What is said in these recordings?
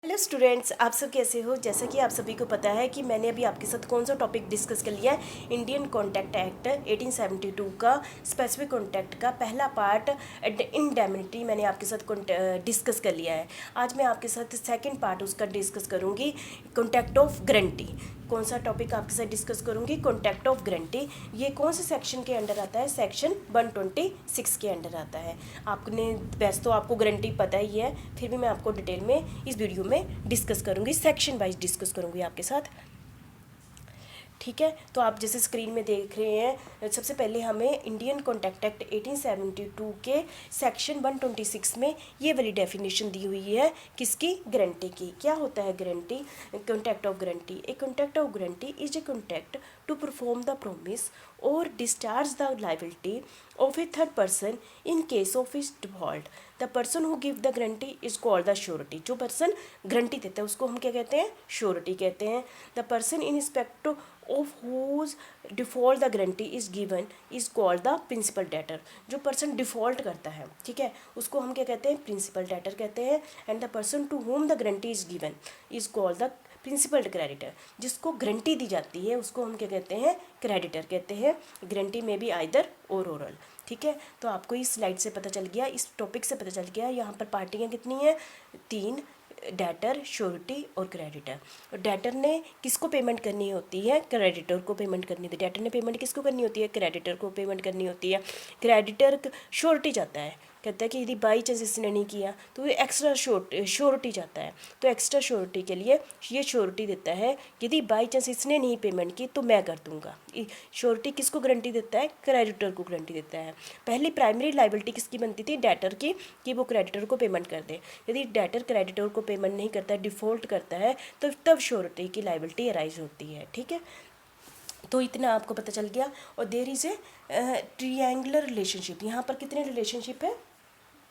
Hello students, आप सब कैसे हो। जैसा कि आप सभी को पता है कि मैंने अभी आपके साथ कौन सा टॉपिक डिस्कस कर लिया है, इंडियन कॉन्ट्रैक्ट एक्ट 1872 का स्पेसिफिक कॉन्ट्रैक्ट का पहला पार्ट इंडेमनिटी मैंने आपके साथ डिस्कस कर लिया है। आज मैं आपके साथ सेकंड पार्ट उसका डिस्कस करूंगी, कॉन्ट्रैक्ट ऑफ गारंटी। कौन सा टॉपिक आपके साथ डिस्कस करूंगी, कॉन्ट्रैक्ट ऑफ गारंटी। ये कौन से सेक्शन के अंडर आता है, सेक्शन 126 के अंडर आता है। आपने वैसे तो आपको गारंटी पता ही है, फिर भी मैं आपको डिटेल में इस वीडियो में डिस्कस करूंगी, सेक्शन वाइज डिस्कस करूंगी आपके साथ। ठीक है, तो आप जैसे स्क्रीन में देख रहे हैं, सबसे पहले हमें इंडियन कॉन्ट्रैक्ट एक्ट 1872 के सेक्शन 126 में ये वाली डेफिनेशन दी हुई है किसकी, गारंटी की। क्या होता है guarantee, contract of guarantee. A contract of guarantee is a contract to perform the promise और discharge the liability of a third person in case of its default. The person who give the guarantee is called the surety. जो person guarantee देता है उसको हम क्या कहते हैं, surety कहते हैं। The person in respect of whose default the guarantee is given is called the principal debtor. जो पर्सन डिफॉल्ट करता है, ठीक है, उसको हम क्या कहते हैं, प्रिंसिपल डेटर कहते हैं। And the person to whom the guarantee is given is called the principal creditor. जिसको गारंटी दी जाती है उसको हम क्या कहते हैं, क्रेडिटर कहते हैं। गारंटी में भी आइदर और ओरल। ठीक है, तो आपको इस स्लाइड से पता चल गया, इस टॉपिक से पता चल गया यहाँ पर पार्टियाँ कितनी हैं, 3, डेटर, श्योरिटी और क्रेडिटर। डेटर ने किसको पेमेंट करनी होती है, क्रेडिटर को पेमेंट करनी होती है। डेटर ने पेमेंट किसको करनी होती है, क्रेडिटर को पेमेंट करनी होती है। क्रेडिटर श्योरिटी चाहता है, कहता है कि यदि बाई चांस इसने नहीं किया तो ये एक्स्ट्रा श्योरिटी चाहता है। तो एक्स्ट्रा श्योरिटी के लिए ये श्योरिटी देता है, यदि बाई चांस इसने नहीं पेमेंट की तो मैं कर दूंगा। श्योरिटी किसको गारंटी देता है, क्रेडिटर को गारंटी देता है। पहली प्राइमरी लायबिलिटी किसकी बनती थी, डेटर की, कि वो क्रेडिटर को पेमेंट कर दे। यदि डेटर क्रेडिटर को पेमेंट नहीं करता है, डिफॉल्ट करता है, तो तब श्योरिटी की लायबिलिटी अराइज होती है। ठीक है, तो इतना आपको पता चल गया। और देयर इज ए ट्रिएंगुलर रिलेशनशिप। यहाँ पर कितने रिलेशनशिप है,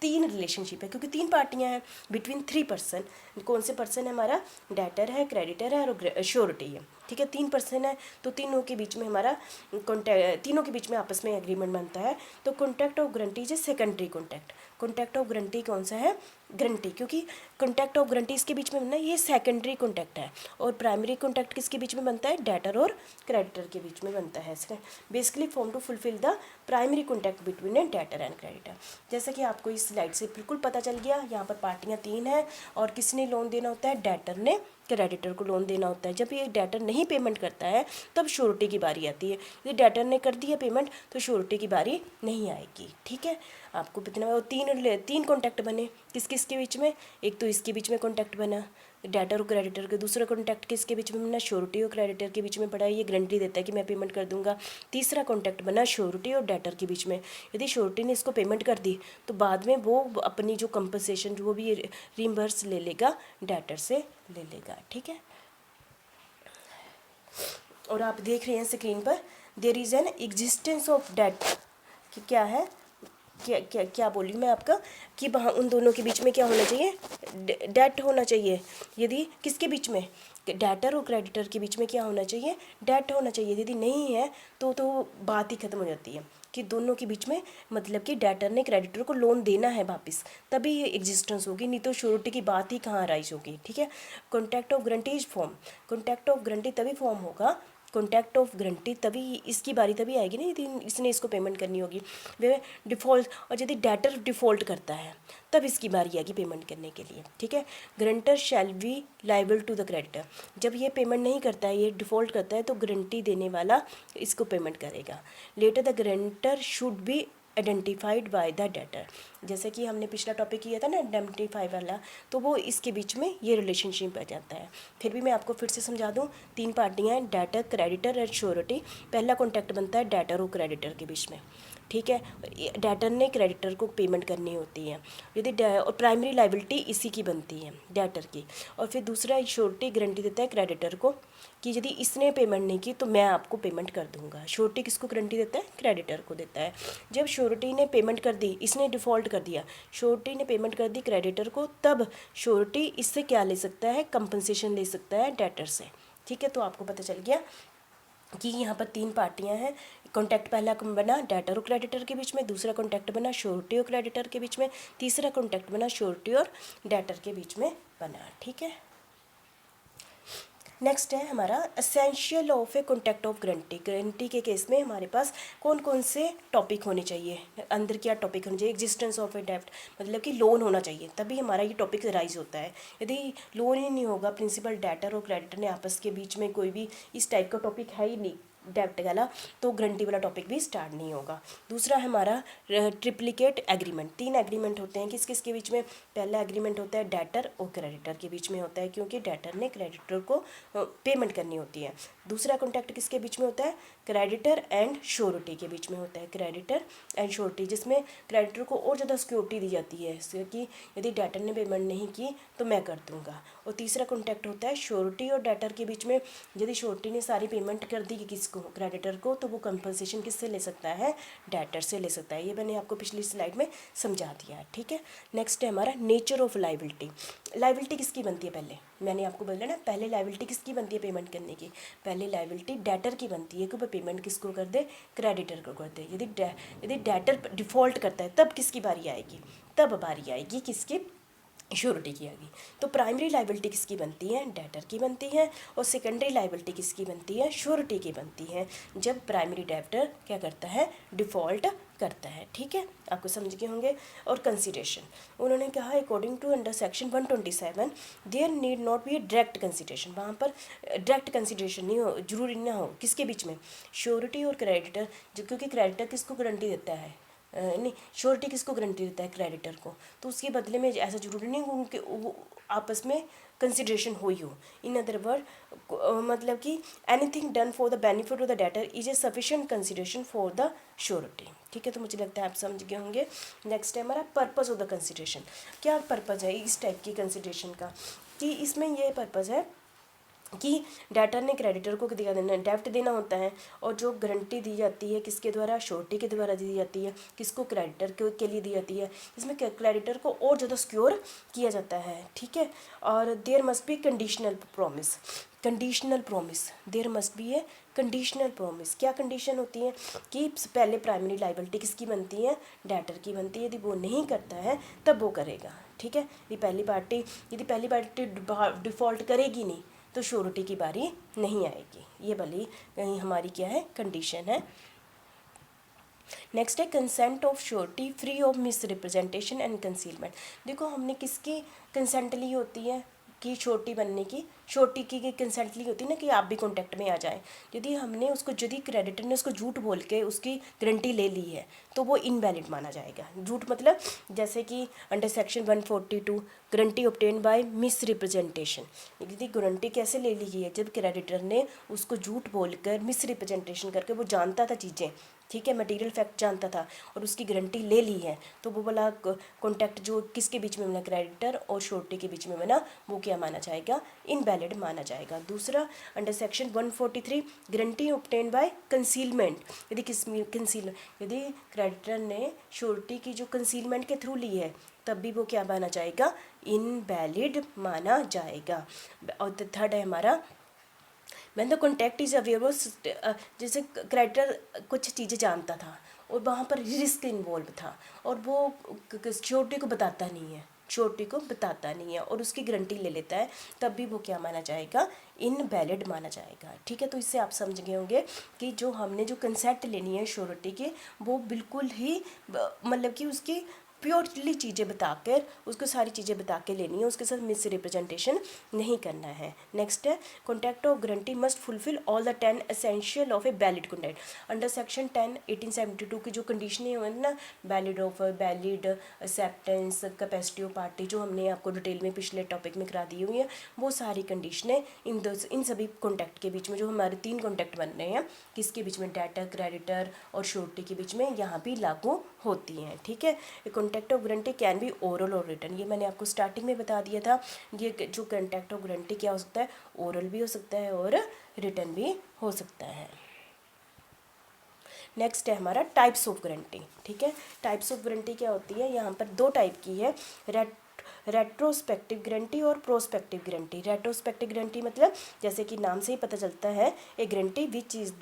3 रिलेशनशिप है, क्योंकि 3 पार्टियां हैं बिटवीन 3 पर्सन। कौन से पर्सन है, हमारा डेटर है, क्रेडिटर है और श्योरिटी है। ठीक है, 3 पर्सन है, तो तीनों के बीच में हमारा तीनों के बीच में आपस में एग्रीमेंट बनता है। तो contract of guarantee is a secondary contract. Contract of guarantee कौन सा है, गारंटी, क्योंकि कॉन्ट्रैक्ट ऑफ गारंटी इसके बीच में बनना है, ये सेकेंडरी कॉन्ट्रैक्ट है। और प्राइमरी कॉन्ट्रैक्ट किसके बीच में बनता है, डेटर और क्रेडिटर के बीच में बनता है। Basically form to fulfil the primary contract between a debtor and creditor. जैसा कि आपको इस स्लाइड से बिल्कुल पता चल गया, यहाँ पर पार्टियाँ 3 हैं और किसने लोन देना होता है, डेटर ने क्रेडिटर को लोन देना होता है। जब ये डेटर नहीं पेमेंट करता है तब श्योरिटी की बारी आती है। यदि डेटर ने कर दी है पेमेंट तो श्योरिटी की बारी नहीं आएगी। ठीक है, आपको कितना, 3 कॉन्टैक्ट बने किस किस के बीच में, एक तो इसके बीच में कॉन्टैक्ट बना डेटर और क्रेडिटर के, दूसरा कॉन्टैक्ट किसके बीच में बना, श्योरिटी और क्रेडिटर के बीच में पड़ा है, ये गारंटी देता है कि मैं पेमेंट कर दूंगा। तीसरा कॉन्टैक्ट बना श्योरिटी और डेटर के बीच में। यदि श्योरिटी ने इसको पेमेंट कर दी तो बाद में वो अपनी जो कंपनसेशन जो भी रिम्बर्स ले लेगा, डेटर से ले लेगा। ठीक है, और आप देख रहे हैं स्क्रीन पर, there is an existence of debt, कि क्या है, क्या क्या क्या बोली मैं आपका, कि वहाँ उन दोनों के बीच में क्या होना चाहिए, डेट होना चाहिए। यदि किसके बीच में, डेटर और क्रेडिटर के बीच में क्या होना चाहिए, डेट होना चाहिए। यदि नहीं है तो बात ही खत्म हो जाती है, कि दोनों के बीच में, मतलब कि डेटर ने क्रेडिटर को लोन देना है वापस, तभी ये एग्जिस्टेंस होगी, नहीं तो श्योरिटी की बात ही कहाँ राइज होगी। ठीक है, contract of guarantee is form, contract of guarantee तभी फॉर्म होगा, कॉन्ट्रैक्ट ऑफ गारंटी तभी, इसकी बारी तभी आएगी ना यदि इसने इसको पेमेंट करनी होगी, वे डिफ़ॉल्ट, और यदि डेटर डिफ़ॉल्ट करता है तब इसकी बारी आएगी पेमेंट करने के लिए। ठीक है, guarantor shall be liable to the creditor. जब ये पेमेंट नहीं करता है, ये डिफ़ॉल्ट करता है, तो गारंटी देने वाला इसको पेमेंट करेगा। Later the guarantor should be identified by the debtor. जैसे कि हमने पिछला टॉपिक किया था ना, आइडेंटिफाई वाला, तो वो इसके बीच में ये रिलेशनशिप आ जाता है। फिर भी मैं आपको फिर से समझा दूँ, 3 पार्टियाँ हैं, डेटर, क्रेडिटर और श्योरिटी। पहला कॉन्टैक्ट बनता है डेटर और क्रेडिटर के बीच में। ठीक है, डेटर ने क्रेडिटर को पेमेंट करनी होती है, यदि और प्राइमरी लायबिलिटी इसी की बनती है, डेटर की। और फिर दूसरा श्योरिटी गारंटी देता है क्रेडिटर को, कि यदि इसने पेमेंट नहीं की तो मैं आपको पेमेंट कर दूंगा। श्योरिटी किसको गारंटी देता है, क्रेडिटर को देता है। जब श्योरिटी ने पेमेंट कर दी, इसने डिफ़ॉल्ट कर दिया, श्योरिटी ने पेमेंट कर दी क्रेडिटर को, तब श्योरिटी इससे क्या ले सकता है, कंपनसेशन ले सकता है डेटर से। ठीक है, तो आपको पता चल गया कि यहाँ पर 3 पार्टियाँ हैं। कॉन्टैक्ट पहला बना डेटर और क्रेडिटर के बीच में, दूसरा कॉन्टैक्ट बना श्योरिटी और क्रेडिटर के बीच में, तीसरा कॉन्टैक्ट बना श्योरिटी और डेटर के बीच में बना। ठीक है, नेक्स्ट है हमारा essential of A contact of guarantee. Guarantee के केस में हमारे पास कौन कौन से टॉपिक होने चाहिए, अंदर क्या टॉपिक होने चाहिए। एग्जिस्टेंस ऑफ ए डेब्ट, मतलब कि लोन होना चाहिए, तभी हमारा ये टॉपिक राइज होता है। यदि लोन ही नहीं होगा, प्रिंसिपल डेटर और क्रेडिटर ने आपस के बीच में कोई भी इस टाइप का टॉपिक है ही नहीं डेब्ट वाला, तो गारंटी वाला टॉपिक भी स्टार्ट नहीं होगा। दूसरा है हमारा ट्रिप्लिकेट एग्रीमेंट। 3 एग्रीमेंट होते हैं किस किस के बीच में। पहला एग्रीमेंट होता है डेटर और क्रेडिटर के बीच में होता है, क्योंकि डेटर ने क्रेडिटर को पेमेंट करनी होती है। दूसरा कॉन्टैक्ट किसके बीच में होता है, क्रेडिटर एंड श्योरिटी के बीच में होता है, क्रेडिटर एंड श्योरिटी, जिसमें क्रेडिटर को और ज़्यादा सिक्योरिटी दी जाती है कि यदि डेटर ने पेमेंट नहीं की तो मैं कर दूंगा। और तीसरा कॉन्टैक्ट होता है श्योरिटी और डेटर के बीच में। यदि श्योरिटी ने सारी पेमेंट कर दी किसको, क्रेडिटर को, तो वो कंपनसेशन किससे ले सकता है, डेटर से ले सकता है। ये मैंने आपको पिछली स्लाइड में समझा दिया। ठीक है, नेक्स्ट है हमारा नेचर ऑफ लायबिलिटी। लायबिलिटी किसकी बनती है, पहले मैंने आपको बोला ना, पहले लायबिलिटी किसकी बनती है पेमेंट करने की। पहले लायबिलिटी डेटर की बनती है कि वो पेमेंट किसको कर दे, क्रेडिटर को कर दे। यदि डेटर डिफ़ॉल्ट करता है तब किसकी बारी आएगी, तब बारी आएगी किसकी, श्योरिटी की आएगी। तो प्राइमरी लायबिलिटी किसकी बनती है, डेटर की बनती है। और सेकेंडरी लायबिलिटी किसकी बनती है, श्योरिटी की बनती है, जब प्राइमरी डेब्टर क्या करता है, डिफ़ॉल्ट करता है। ठीक है, आपको समझ गए होंगे। और कंसिडरेशन, उन्होंने कहा according to under section 127 there need not be a direct consideration. वहाँ पर डायरेक्ट कंसिडरेशन नहीं हो, जरूरी ना हो, किसके बीच में, श्योरिटी और क्रेडिटर। क्योंकि क्रेडिटर किसको गारंटी देता है, नहीं, श्योरिटी किसको गारंटी देता है, क्रेडिटर को। तो उसके बदले में ऐसा जरूरी नहीं कि उनके वो आपस में कंसिडरेशन हुई हो। इन अदर वर्ड, मतलब कि anything done for the benefit of the debtor is a sufficient consideration for the surety. ठीक है, तो मुझे लगता है आप समझ गए होंगे। नेक्स्ट है हमारा पर्पज़ ऑफ द कंसिडरेशन। क्या पर्पज़ है इस टाइप की कंसिडरेशन का, कि इसमें यह पर्पज़ है कि डेटर ने क्रेडिटर को दिया देना, डेब्ट देना होता है, और जो गारंटी दी जाती है किसके द्वारा, श्योरिटी के द्वारा दी जाती है, किसको, क्रेडिटर के लिए दी जाती है। इसमें क्रेडिटर को और ज़्यादा सिक्योर किया जाता है। ठीक है, और there must be conditional promise. Conditional promise, there must be a conditional promise. क्या कंडीशन होती है कि पहले प्राइमरी लायबिलिटी किसकी बनती है, डेटर की बनती है। यदि वो नहीं करता है तब वो करेगा। ठीक है, यदि पहली पार्टी डिफ़ॉल्ट करेगी नहीं तो श्योरिटी की बारी नहीं आएगी। ये भली कहीं हमारी क्या है, कंडीशन है। नेक्स्ट है consent of surety free of miss representation and concealment. देखो हमने किसकी कंसेंट ली होती है कि श्योरिटी बनने की, श्योरिटी की कंसेंट ली होती है ना कि आप भी कॉन्टैक्ट में आ जाएं। यदि हमने उसको, यदि क्रेडिटर ने उसको झूठ बोल के उसकी गारंटी ले ली है तो वो इनवैलिड माना जाएगा। झूठ मतलब जैसे कि under section 142 guarantee obtain bye miss representation. यदि गारंटी कैसे ले ली गई है, जब क्रेडिटर ने उसको झूठ बोलकर मिस रिप्रेजेंटेशन करके, वो जानता था चीज़ें, ठीक है, मटेरियल फैक्ट जानता था और उसकी गारंटी ले ली है, तो वो वाला कॉन्टैक्ट जो किसके बीच में बना, क्रेडिटर और श्योरिटी के बीच में बना, वो क्या माना जाएगा, इनवैलिड माना जाएगा। दूसरा under section 143 guarantee obtain bye concealment. यदि यदि क्रेडिटर ने श्योरिटी की जो कंसीलमेंट के थ्रू ली है तब भी वो क्या माना जाएगा, इनवैलिड माना जाएगा। और थर्ड है हमारा when the contact is available. जैसे क्रेडिटर कुछ चीज़ें जानता था और वहाँ पर रिस्क इन्वॉल्व था और वो श्योरिटी को बताता नहीं है, श्योरिटी को बताता नहीं है और उसकी गारंटी ले लेता है, तब भी वो क्या माना जाएगा, इनवैलिड माना जाएगा। ठीक है, तो इससे आप समझ गए होंगे कि जो हमने जो कंसेंट लेनी है श्योरिटी के, वो बिल्कुल ही मतलब कि उसकी प्योरली चीज़ें बताकर, उसको सारी चीज़ें बता के लेनी है, उसके साथ मिस रिप्रेजेंटेशन नहीं करना है। नेक्स्ट है contact of guarantee must fulfil all the 10 essential of a valid contact. Under section 10 1872 की जो कंडीशनें हैं ना, valid offer, valid acceptance, capacity of party, जो हमने आपको डिटेल में पिछले टॉपिक में करा दी हुई है, वो सारी कंडीशनें इन सभी कॉन्टैक्ट के बीच में, जो हमारे 3 कॉन्टैक्ट बन रहे हैं, किसके बीच में, डेटर, क्रेडिटर और श्योरिटी के बीच में, यहाँ भी लागू होती हैं। ठीक है, contact of guarantee can be oral और रिटन। ये मैंने आपको स्टार्टिंग में बता दिया था। ये जो कॉन्टैक्ट ऑफ गारंटी क्या हो सकता है, ओरल भी हो सकता है और रिटन भी हो सकता है। नेक्स्ट है हमारा टाइप्स ऑफ गारंटी। ठीक है, टाइप्स ऑफ गारंटी क्या होती है, यहाँ पर 2 टाइप की है, रेट्रोस्पेक्टिव गारंटी और प्रोस्पेक्टिव गारंटी। रेट्रोस्पेक्टिव गारंटी मतलब जैसे कि नाम से ही पता चलता है, a guarantee which is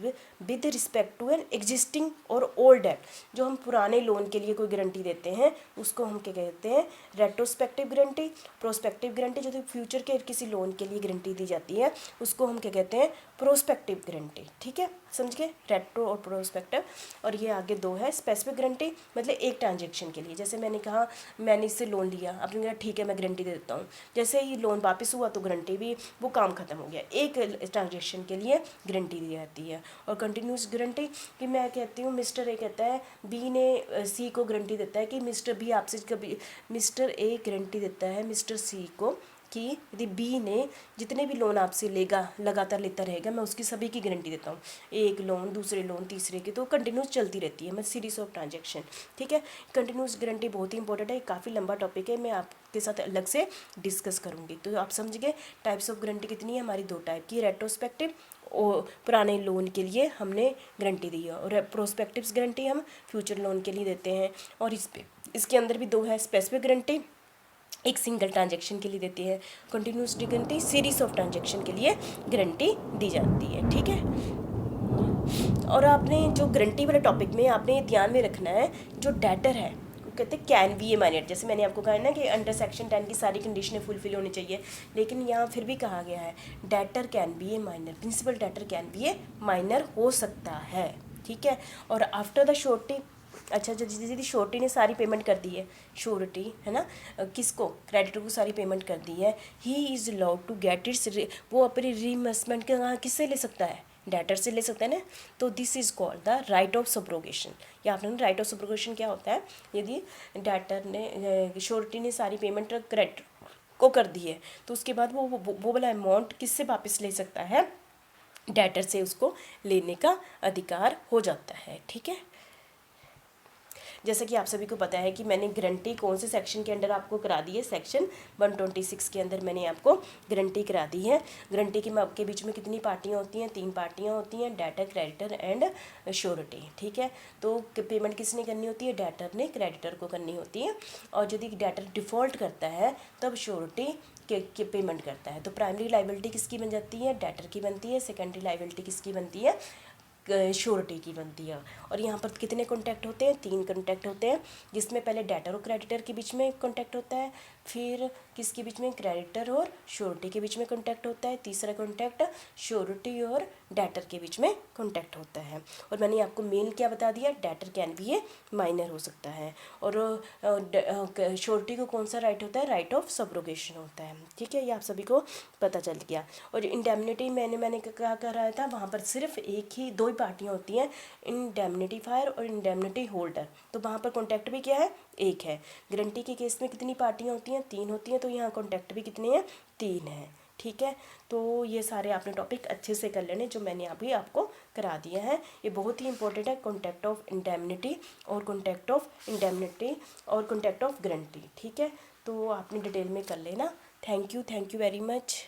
with respect to an existing और ओल्ड डेट। जो हम पुराने लोन के लिए कोई गारंटी देते हैं उसको हम क्या कहते हैं, रेट्रोस्पेक्टिव गारंटी। प्रोस्पेक्टिव गारंटी जो फ्यूचर के किसी लोन के लिए गारंटी दी जाती है उसको हम क्या कहते हैं, प्रोस्पेक्टिव गारंटी। ठीक है, समझ गए, रेट्रो और प्रोस्पेक्टिव। और ये आगे दो है, स्पेसिफिक गारंटी मतलब एक ट्रांजेक्शन के लिए। जैसे मैंने कहा मैंने इससे लोन लिया, आपने कहा ठीक है मैं गारंटी दे देता हूँ, जैसे ही लोन वापस हुआ तो गारंटी भी, वो काम खत्म हो गया। एक ट्रांजेक्शन के लिए गारंटी दी जाती है। और कंटिन्यूस गारंटी कि मैं कहती हूँ मिस्टर ए कहता है बी ने सी को गारंटी देता है कि मिस्टर बी आपसे कभी, मिस्टर ए गारंटी देता है मिस्टर सी को कि यदि बी ने जितने भी लोन आपसे लेगा, लगातार लेता रहेगा, मैं उसकी सभी की गारंटी देता हूँ। एक लोन, दूसरे लोन, तीसरे की, तो कंटिन्यूस चलती रहती है, मैं सीरीज ऑफ ट्रांजेक्शन। ठीक है, कंटिन्यूस गारंटी बहुत ही इंपॉर्टेंट है, काफ़ी लंबा टॉपिक है, मैं आपके साथ अलग से डिस्कस करूँगी। तो आप समझ गए टाइप्स ऑफ गारंटी कितनी है हमारी, दो टाइप की, रेट्रोस्पेक्टिव और पुराने लोन के लिए हमने गारंटी दी है, और प्रोस्पेक्टिव गारंटी हम फ्यूचर लोन के लिए देते हैं। और इसके अंदर भी दो है, स्पेसिफिक गारंटी एक सिंगल ट्रांजैक्शन के लिए देती है, continuous guarantee series of transaction के लिए गारंटी दी जाती है। ठीक है, और आपने जो गारंटी वाले टॉपिक में आपने ये ध्यान में रखना है, जो डेटर है वो कहते हैं कैन बी ए माइनर। जैसे मैंने आपको कहा है ना कि अंडर सेक्शन 10 की सारी कंडीशनें फुलफिल होनी चाहिए, लेकिन यहाँ फिर भी कहा गया है debtor can be a minor, principal debtor can be a minor हो सकता है। ठीक है, और आफ्टर द श्योरिटी, अच्छा यदि श्योरिटी ने सारी पेमेंट कर दी है, श्योरिटी है ना, किसको, क्रेडिटर को सारी पेमेंट कर दी है, he is allowed to get its, वो अपनी रीइंबर्समेंट के कहाँ किससे ले सकता है, डेटर से ले सकता है ना। तो this is called the right of subrogation. या आपने राइट ऑफ सब्रोगेशन क्या होता है, यदि डेटर ने, श्योरिटी ने सारी पेमेंट क्रेडिटर को कर दी है, तो उसके बाद वो वाला अमाउंट किससे वापस ले सकता है, डेटर से उसको लेने का अधिकार हो जाता है। ठीक है, जैसे कि आप सभी को पता है कि मैंने गारंटी कौन से सेक्शन के अंडर आपको करा दी है, सेक्शन 126 के अंदर मैंने आपको गारंटी करा दी है। गारंटी के बीच में कितनी पार्टियां होती हैं, 3 पार्टियां होती हैं, डेटर, क्रेडिटर एंड श्योरिटी। ठीक है, तो पेमेंट किसने करनी होती है, डेटर ने क्रेडिटर को करनी होती है, और यदि डेटर डिफ़ॉल्ट करता है तब श्योरिटी के पेमेंट करता है। तो प्राइमरी लाइबिलिटी किसकी बन जाती है, डेटर की बनती है, सेकेंडरी लाइबिलिटी किसकी बनती है, श्योरिटी की बनती है। और यहाँ पर कितने कॉन्टैक्ट होते हैं, 3 कॉन्टैक्ट होते हैं, जिसमें पहले डेटर और क्रेडिटर के बीच में कॉन्टैक्ट होता है, फिर किसके बीच में, क्रेडिटर और श्योरिटी के बीच में कॉन्टैक्ट होता है, तीसरा कॉन्टैक्ट श्योरिटी और डेटर के बीच में कॉन्टैक्ट होता है। और मैंने आपको मेन क्या बता दिया, debtor can be a minor हो सकता है, और श्योरिटी को कौन सा राइट होता है, राइट ऑफ सब्रोगेशन होता है। ठीक है, ये आप सभी को पता चल गया। और इंडेमनिटी मैंने क्या कर रहा था, वहाँ पर सिर्फ एक ही, 2 ही पार्टियाँ होती हैं, इंडेमनिटीफायर और इंडेमनिटी होल्डर, तो वहाँ पर कॉन्टैक्ट भी क्या है, एक है। गारंटी के केस में कितनी पार्टियाँ होती हैं, 3 होती हैं, तो यहाँ कॉन्टैक्ट भी कितने हैं, 3 हैं। ठीक है, तो ये सारे आपने टॉपिक अच्छे से कर लेने जो मैंने अभी आपको करा दिया है। ये बहुत ही इंपॉर्टेंट है, कॉन्टैक्ट ऑफ इंडेमनिटी और कॉन्टैक्ट ऑफ इंडेमनिटी और कॉन्टैक्ट ऑफ गारंटी। ठीक है, तो आपने डिटेल में कर लेना। Thank you very much.